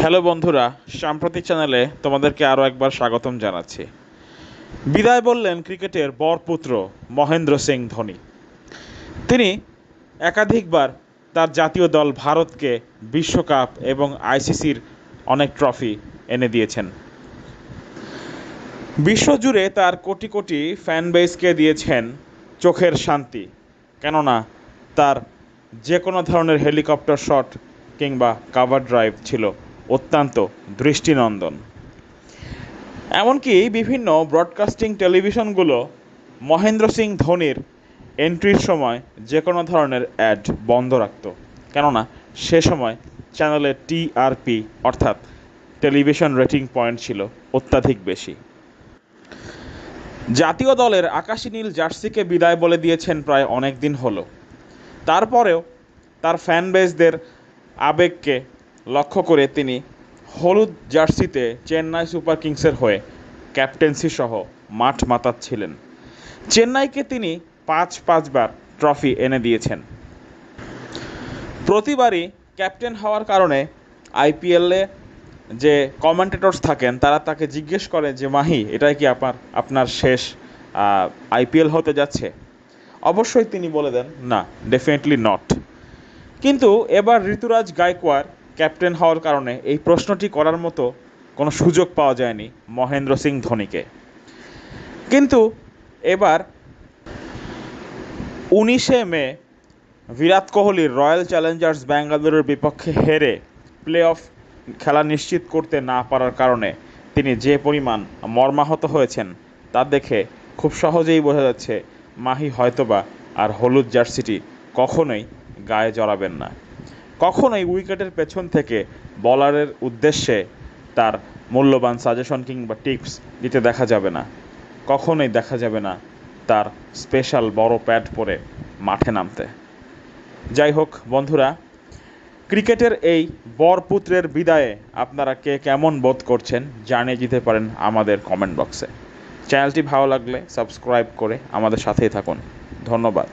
Hello বন্ধুরা, সাম্প্রতিক চ্যানেলে তোমাদেরকে আরও একবার স্বাগতম জানাচ্ছি। বিদায় বললেন ক্রিকেটের বরপুত্র মহেন্দ্র সিং ধোনি। তিনি একাধিকবার তার জাতীয় দল ভারতকে বিশ্বকাপ এবং আইসিসির অনেক ট্রফি এনে দিয়েছেন। বিশ্বজুড়ে তার কোটি কোটি ফ্যান বেসকে দিয়েছেন চোখের শান্তি, কেননা তার যে কোনো ধরনের হেলিকপ্টার শট কিংবা কাভার ড্রাইভ ছিল অত্যন্ত দৃষ্টিনন্দন। এমনকি বিভিন্ন ব্রডকাস্টিং টেলিভিশনগুলো মহেন্দ্র সিং ধোনির এন্ট্রির সময় যে কোনো ধরনের অ্যাড বন্ধ রাখত, কেননা সে সময় চ্যানেলের টিআরপি অর্থাৎ টেলিভিশন রেটিং পয়েন্ট ছিল অত্যাধিক বেশি। জাতীয় দলের আকাশি নীল জার্সিকে বিদায় বলে দিয়েছেন প্রায় অনেক দিন হলো। তারপরেও তার ফ্যান বেসদের আবেগকে লক্ষ্য করে তিনি হলুদ জার্সিতে চেন্নাই সুপার কিংসের হয়ে ক্যাপ্টেন্সি সহ মাঠ মাতাচ্ছিলেন। চেন্নাইকে তিনি পাঁচবার ট্রফি এনে দিয়েছেন। প্রতিবারই ক্যাপ্টেন হওয়ার কারণে আইপিএলে যে কমেন্টেটরস থাকেন তারা তাকে জিজ্ঞেস করে যে মাহি, এটাই কি আপনার শেষ আইপিএল হতে যাচ্ছে? অবশ্যই তিনি বলে দেন না, ডেফিনেটলি নট। কিন্তু এবার ঋতুরাজ গায়কোয়াড় ক্যাপ্টেন হওয়ার কারণে এই প্রশ্নটি করার মতো কোনো সুযোগ পাওয়া যায়নি মহেন্দ্র সিং ধোনিকে। কিন্তু এবার 19শে মে বিরাট কোহলির রয়্যাল চ্যালেঞ্জার্স ব্যাঙ্গালুরুর বিপক্ষে হেরে প্লে অফ খেলা নিশ্চিত করতে না পারার কারণে তিনি যে পরিমাণ মর্মাহত হয়েছেন তা দেখে খুব সহজেই বোঝা যাচ্ছে মাহি হয়তোবা আর হলুদ জার্সিটি কখনোই গায়ে জড়াবেন না। কখনোই উইকেটের পেছন থেকে বলারের উদ্দেশ্যে তার মূল্যবান সাজেশন কিংবা টিপস দিতে দেখা যাবে না। কখনোই দেখা যাবে না তার স্পেশাল বড় প্যাড পরে মাঠে নামতে। যাই হোক বন্ধুরা, ক্রিকেটের এই বরপুত্রের বিদায়ে আপনারা কে কেমন বোধ করছেন জানিয়ে দিতে পারেন আমাদের কমেন্ট বক্সে। চ্যানেলটি ভালো লাগলে সাবস্ক্রাইব করে আমাদের সাথেই থাকুন। ধন্যবাদ।